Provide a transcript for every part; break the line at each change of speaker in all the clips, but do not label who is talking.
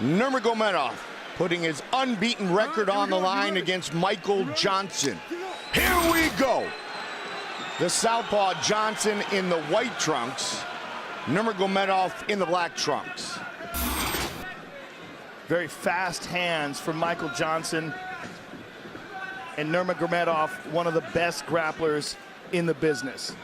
Nurmagomedov putting his unbeaten record on the line against Michael Johnson. Here we go. The southpaw Johnson in the white trunks, Nurmagomedov in the black trunks.
Very fast hands from Michael Johnson. And Nurmagomedov, one of the best grapplers in the business.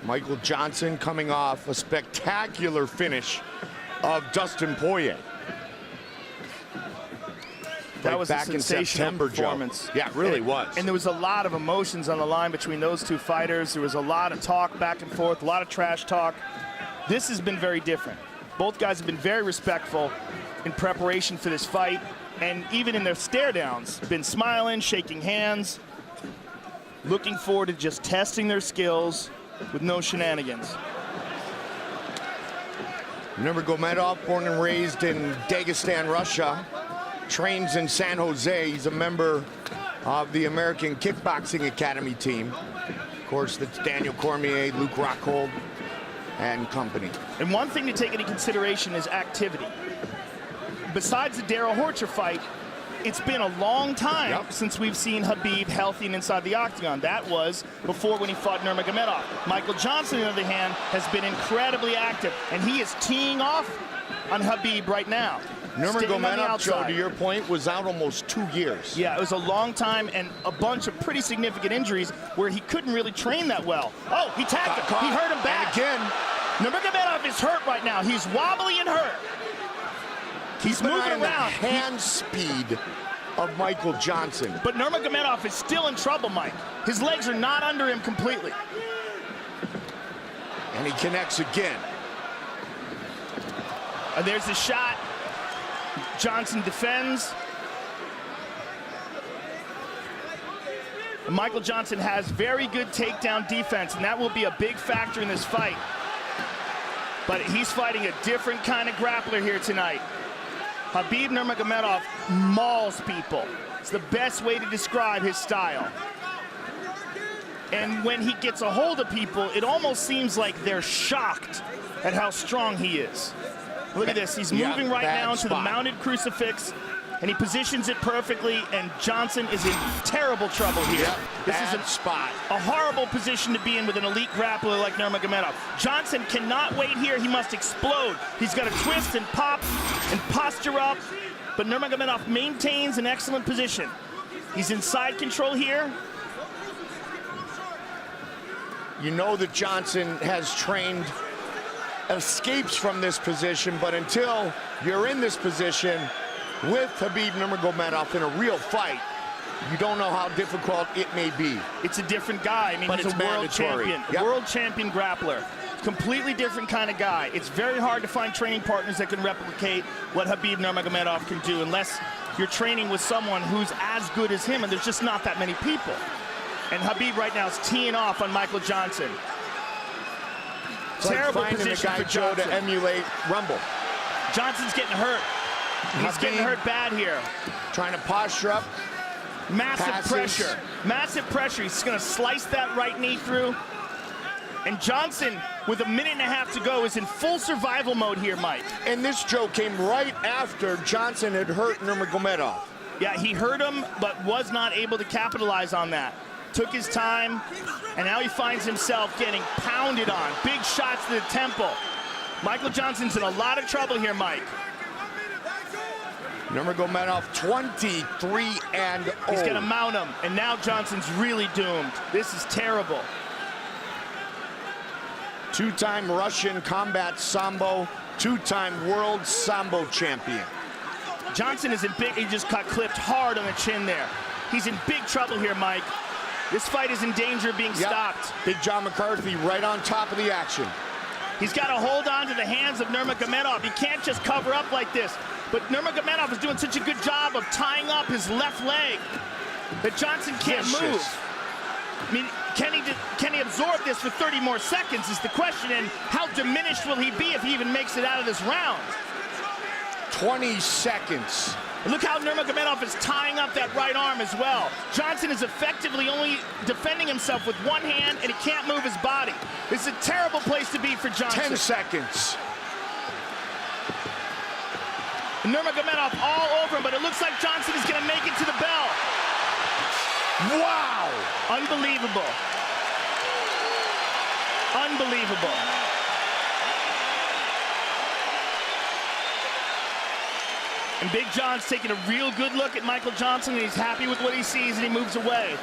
Michael Johnson coming off a spectacular finish of Dustin Poirier.
That was
back
a sensational
in September,
performance.
Joe. Yeah, it really was.
And there was a lot of emotions on the line between those two fighters. There was a lot of talk back and forth, a lot of trash talk. This has been very different. Both guys have been very respectful in preparation for this fight, and even in their stare downs, been smiling, shaking hands, looking forward to just testing their skills with no shenanigans.
Nurmagomedov, born and raised in Dagestan, Russia, trains in San Jose. He's a member of the American Kickboxing Academy team. Of course, that's Daniel Cormier, Luke Rockhold, and company.
And one thing to take into consideration is activity. Besides the Darrell Horcher fight, it's been a long time since we've seen Xabib healthy and inside the octagon. That was before when he fought Nurmagomedov. Michael Johnson, on the other hand, has been incredibly active, and he is teeing off on Xabib right now.
Nurmagomedov, Joe, to your point, was out almost 2 years.
Yeah, it was a long time and a bunch of pretty significant injuries where he couldn't really train that well. Oh, he tagged him. He hurt him back.
And again,
Nurmagomedov is hurt right now. He's wobbly and hurt. He's moving around.
The hand speed of Michael Johnson.
But Nurmagomedov is still in trouble, Mike. His legs are not under him completely.
And he connects again.
And there's the shot. Johnson defends. And Michael Johnson has very good takedown defense, and that will be a big factor in this fight. But he's fighting a different kind of grappler here tonight. Xabib Nurmagomedov mauls people. It's the best way to describe his style. And when he gets a hold of people, it almost seems like they're shocked at how strong he is. Look at this, he's moving right now to the mounted crucifix, and he positions it perfectly, and Johnson is in terrible trouble here. This is a horrible position to be in with an elite grappler like Nurmagomedov. Johnson cannot wait here, he must explode. He's got to twist and pop and posture up, but Nurmagomedov maintains an excellent position. He's in side control here.
You know that Johnson has trained escapes from this position, but until you're in this position with Xabib Nurmagomedov in a real fight, you don't know how difficult it may be.
It's a different guy. I mean, he's a world champion, world champion grappler. Completely different kind of guy. It's very hard to find training partners that can replicate what Xabib Nurmagomedov can do unless you're training with someone who's as good as him, and there's just not that many people. And Xabib right now is teeing off on Michael Johnson.
It's terrible like position the guy, for Johnson. To emulate Rumble.
Johnson's getting hurt. He's getting hurt bad here.
Trying to posture up.
Massive pressure. Massive pressure. He's going to slice that right knee through. And Johnson, with a minute and a half to go, is in full survival mode here, Mike.
And this, Joe, came right after Johnson had hurt Nurmagomedov.
Yeah, he hurt him, but was not able to capitalize on that. Took his time, and now he finds himself getting pounded on. Big shots to the temple. Michael Johnson's in a lot of trouble here, Mike.
Nurmagomedov 23-0.
He's gonna mount him, and now Johnson's really doomed. This is terrible.
Two-time Russian combat sambo, two-time world sambo champion.
Johnson is in big, he just got clipped hard on the chin there. He's in big trouble here, Mike. This fight is in danger of being stopped.
Big John McCarthy right on top of the action.
He's got to hold on to the hands of Nurmagomedov. He can't just cover up like this. But Nurmagomedov is doing such a good job of tying up his left leg that Johnson can't move. I mean, can he absorb this for 30 more seconds is the question, and how diminished will he be if he even makes it out of this round?
20 seconds.
And look how Nurmagomedov is tying up that right arm as well. Johnson is effectively only defending himself with one hand, and he can't move his body. This is a terrible place to be for Johnson.
10 seconds.
Nurmagomedov all over him, but it looks like Johnson is going to make it to the bell.
Wow!
Unbelievable. Unbelievable. And Big John's taking a real good look at Michael Johnson, and he's happy with what he sees, and he moves away.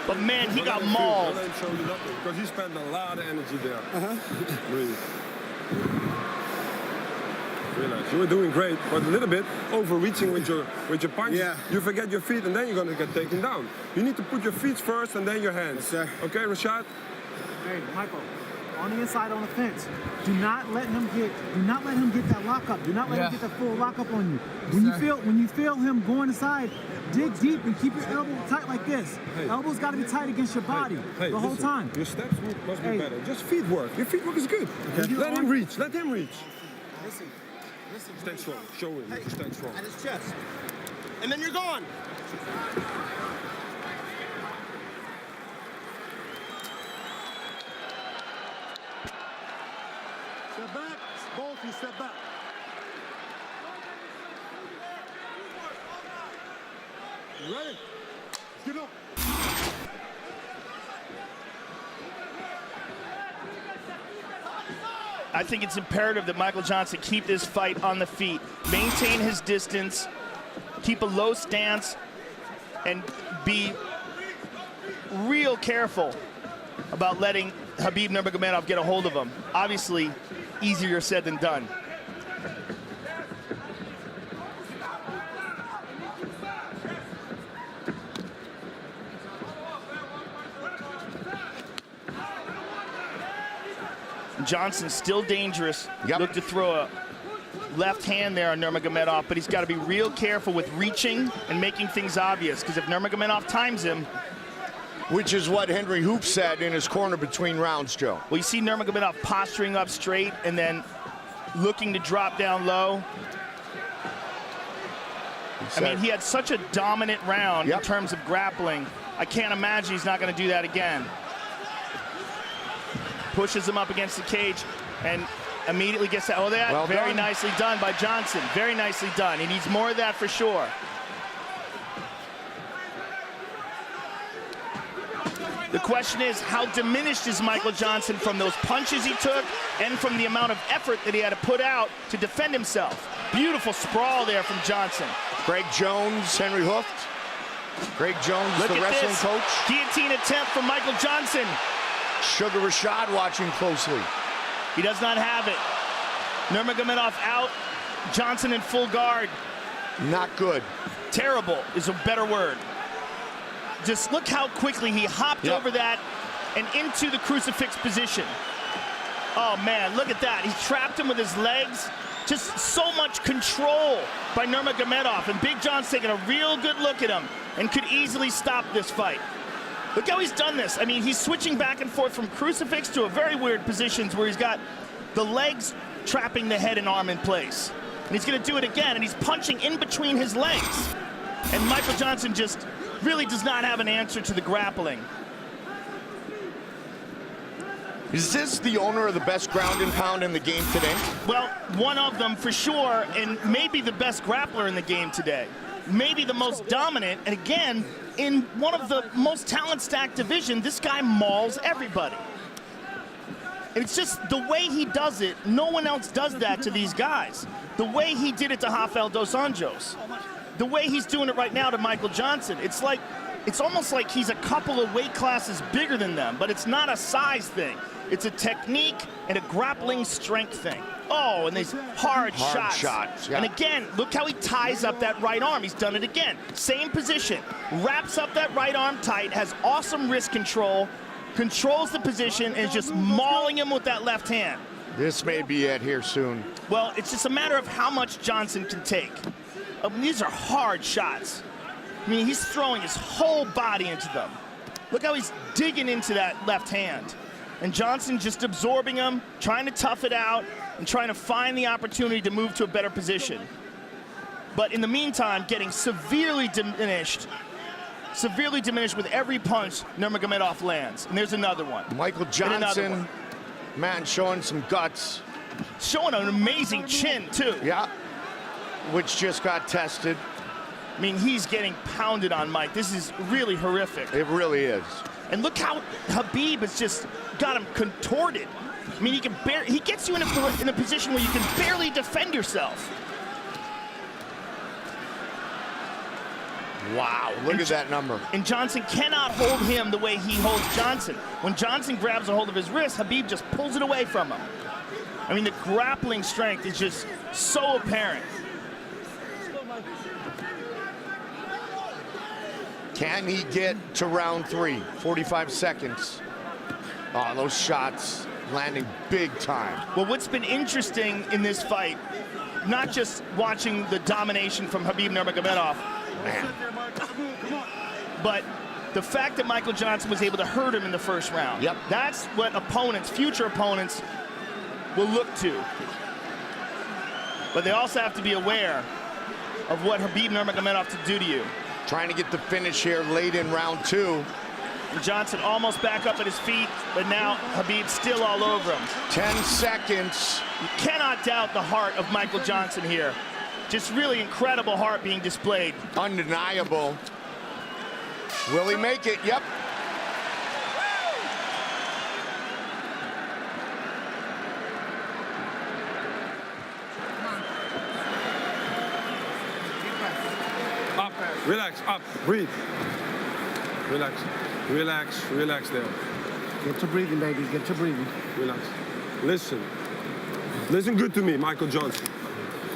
But man, he got mauled.
Because he spent a lot of energy there. Really. Realize you were doing great, but a little bit overreaching with your punch.
Yeah.
You forget your feet, and then you're gonna get taken down. You need to put your feet first, and then your hands.
Yes, sir.
Okay, Rashad.
Hey, Michael, on the inside on the fence. Do not let him get that lockup. Do not let him get that full lockup on you. When you feel him going inside, dig deep and keep your elbow tight like this.
Hey.
Elbow's got to be tight against your body the whole time.
Your steps must be better. Just feet work. Your feet work is good. Okay. Let him reach. Let him reach.
Listen.
Stand strong. Show him.
Hey.
Stand strong.
At his chest. And then you're gone.
Step back. Both you step back. You ready? Get up.
I think it's imperative that Michael Johnson keep this fight on the feet, maintain his distance, keep a low stance, and be real careful about letting Xabib Nurmagamedov get a hold of him. Obviously, easier said than done. Johnson's still dangerous.
Yep.
Look to throw a left hand there on Nurmagomedov, but he's got to be real careful with reaching and making things obvious, because if Nurmagomedov times him.
Which is what Henry Hoop said in his corner between rounds, Joe.
Well, you see Nurmagomedov posturing up straight and then looking to drop down low. I mean, he had such a dominant round in terms of grappling. I can't imagine he's not going to do that again. Pushes him up against the cage and immediately gets that. Oh, that
well
very
done.
Nicely done by Johnson. Very nicely done. He needs more of that for sure. The question is, how diminished is Michael Johnson from those punches he took and from the amount of effort that he had to put out to defend himself? Beautiful sprawl there from Johnson.
Greg Jones, Henry Hooft. Greg Jones,
Look
the
at
wrestling
this
coach.
Guillotine attempt from Michael Johnson.
Sugar Rashad watching closely.
He does not have it. Nurmagomedov out. Johnson in full guard.
Not good.
Terrible is a better word. Just look how quickly he hopped over that and into the crucifix position. Oh, man, look at that. He trapped him with his legs. Just so much control by Nurmagomedov. And Big John's taking a real good look at him and could easily stop this fight. Look how he's done this. I mean, he's switching back and forth from crucifix to a very weird positions where he's got the legs trapping the head and arm in place. And he's going to do it again, and he's punching in between his legs. And Michael Johnson just really does not have an answer to the grappling.
Is this the owner of the best ground and pound in the game today?
Well, one of them for sure, and maybe the best grappler in the game today. Maybe the most dominant, and again, in one of the most talent-stacked divisions, this guy mauls everybody. And it's just the way he does it, no one else does that to these guys. The way he did it to Rafael dos Anjos. The way he's doing it right now to Michael Johnson. It's almost like he's a couple of weight classes bigger than them, but it's not a size thing. It's a technique and a grappling strength thing. Oh, and these hard shots.
Yeah.
And again, look how he ties up that right arm. He's done it again. Same position. Wraps up that right arm tight, has awesome wrist control, controls the position, and is just mauling him with that left hand.
This may be it here soon.
Well, it's just a matter of how much Johnson can take. These are hard shots. I mean, he's throwing his whole body into them. Look how he's digging into that left hand. And Johnson just absorbing him, trying to tough it out, and trying to find the opportunity to move to a better position. But in the meantime, getting severely diminished with every punch Nurmagomedov lands. And there's another one.
Michael Johnson, man, showing some guts.
Showing an amazing chin, too.
Yeah. which just got tested.
I mean, he's getting pounded on, Mike. This is really horrific.
It really is.
And look how Xabib has just got him contorted. I mean, he gets you in a position where you can barely defend yourself.
Wow, look at that number.
And Johnson cannot hold him the way he holds Johnson. When Johnson grabs a hold of his wrist, Xabib just pulls it away from him. I mean, the grappling strength is just so apparent.
Can he get to round 3? 45 seconds. Oh, those shots landing big time.
Well, what's been interesting in this fight, not just watching the domination from Xabib Nurmagamedov, but the fact that Michael Johnson was able to hurt him in the first round.
Yep.
That's what opponents, future opponents, will look to. But they also have to be aware of what Xabib Nurmagomedov to do to you.
Trying to get the finish here late in round 2.
Johnson almost back up at his feet, but now Xabib's still all over him.
10 seconds.
You cannot doubt the heart of Michael Johnson here. Just really incredible heart being displayed.
Undeniable. Will he make it? Yep.
Up, relax, up, breathe. Relax, relax, relax there.
Get to breathing, baby. Get to breathing.
Relax. Listen. Listen good to me, Michael Johnson.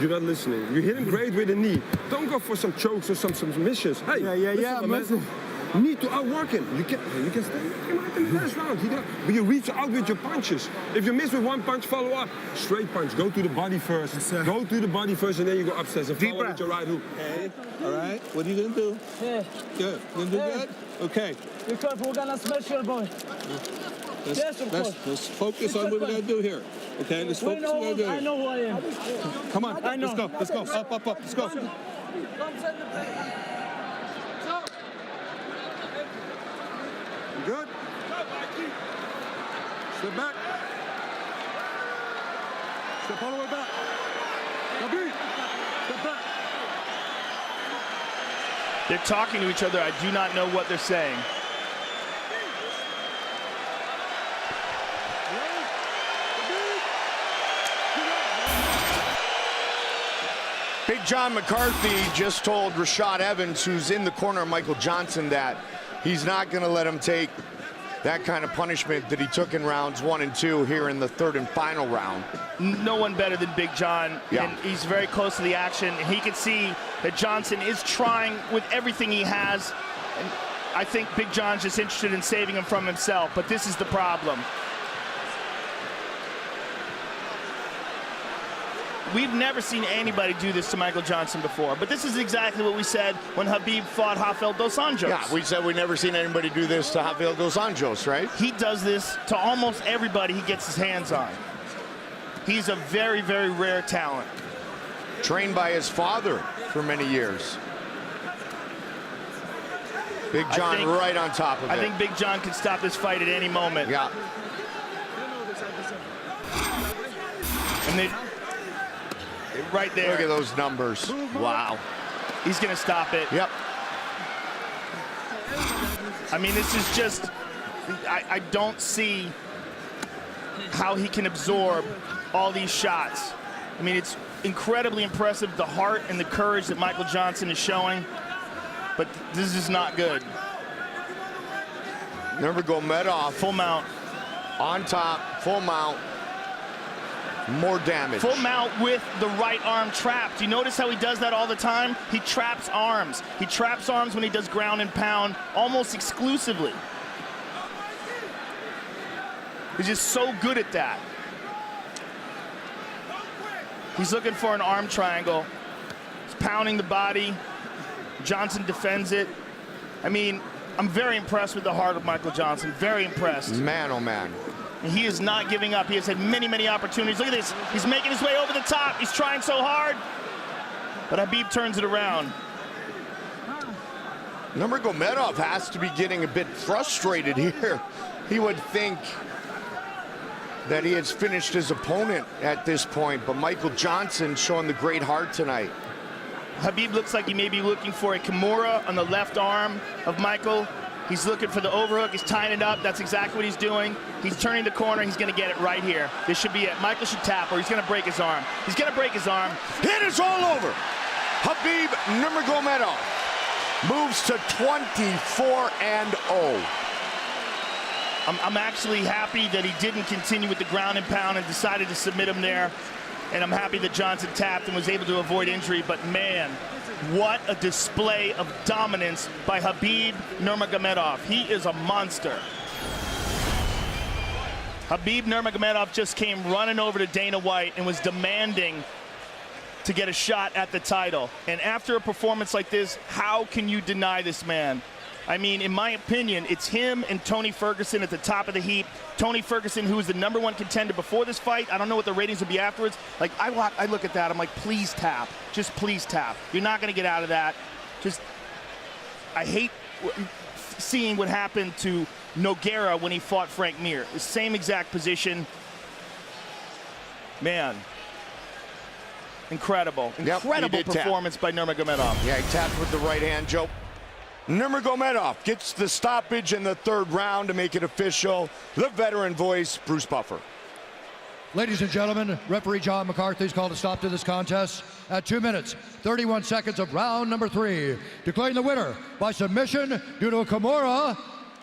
You're not listening. You hit him great with the knee. Don't go for some chokes or some submissions. Hey,
I'm listening.
You need to outwork him. You can stay him out in the last round. But you reach out with your punches. If you miss with one punch, follow up. Straight punch. Go to the body first.
Yes,
go to the body first, and then you go upstairs and follow with your right hook.
Okay. All right. What are you gonna do?
Yeah.
Good. You gonna do good? Okay.
Be careful. We're gonna smash your boy. Yes, of course.
Let's focus on what we gotta do here. Okay. Let's focus on what we gotta do.
I know who I am.
Come on.
I know.
Let's go. Let's go. Up, up, up. Let's go.
Good? Step back. Step all the way back. Xabib, step back.
They're talking to each other. I do not know what they're saying.
Big John McCarthy just told Rashad Evans, who's in the corner of Michael Johnson, that he's not going to let him take that kind of punishment that he took in rounds 1 and 2 here in the 3rd and final round.
No one better than Big John, and he's very close to the action. He can see that Johnson is trying with everything he has, and I think Big John's just interested in saving him from himself, but this is the problem. We've never seen anybody do this to Michael Johnson before, but this is exactly what we said when Xabib fought Rafael dos Anjos.
Yeah, we said we never seen anybody do this to Rafael dos Anjos, right?
He does this to almost everybody he gets his hands on. He's a very, very rare talent.
Trained by his father for many years. Big John right on top of it.
I think Big John can stop this fight at any moment.
Yeah.
And they, right there.
Look at those numbers. Wow.
He's going to stop it.
Yep.
I mean, this is just, I don't see how he can absorb all these shots. I mean, it's incredibly impressive, the heart and the courage that Michael Johnson is showing, but this is not good.
Nurmagomedov.
Full mount.
On top, full mount. More damage.
Full mount with the right arm trapped. You notice how he does that all the time? He traps arms. He traps arms when he does ground and pound almost exclusively. He's just so good at that. He's looking for an arm triangle. He's pounding the body. Johnson defends it. I mean, I'm very impressed with the heart of Michael Johnson. Very impressed.
Man, oh man.
And he is not giving up. He has had many, many opportunities. Look at this. He's making his way over the top. He's trying so hard. But Xabib turns it around.
Nurmagomedov has to be getting a bit frustrated here. He would think that he has finished his opponent at this point, but Michael Johnson showing the great heart tonight.
Xabib looks like he may be looking for a Kimura on the left arm of Michael. He's looking for the overhook. He's tying it up. That's exactly what he's doing. He's turning the corner. He's going to get it right here. This should be it. Michael should tap, or he's going to break his arm. He's going to break his arm.
It is all over. Xabib Nurmagamedov moves to 24-0.
I'm actually happy that he didn't continue with the ground and pound and decided to submit him there. And I'm happy that Johnson tapped and was able to avoid injury. But man, what a display of dominance by Xabib Nurmagamedov. He is a monster. Xabib Nurmagamedov just came running over to Dana White and was demanding to get a shot at the title. And after a performance like this, how can you deny this man? I mean, in my opinion, it's him and Tony Ferguson at the top of the heap. Tony Ferguson, who was the #1 contender before this fight. I don't know what the ratings would be afterwards. Like, I look at that, I'm like, please tap. Just please tap. You're not going to get out of that. Just, I hate seeing what happened to Nogueira when he fought Frank Mir. The same exact position. Man. Incredible. Incredible performance by Nurmagomedov.
Yeah, he tapped with the right hand, Joe. Nurmagomedov gets the stoppage in the 3rd round to make it official. The veteran voice, Bruce Buffer.
Ladies and gentlemen, referee John McCarthy's called a stop to this contest at 2 minutes, 31 seconds of round number 3. Declaring the winner by submission due to a Kimura,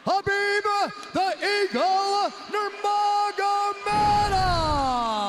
Xabib the Eagle Nurmagomedov.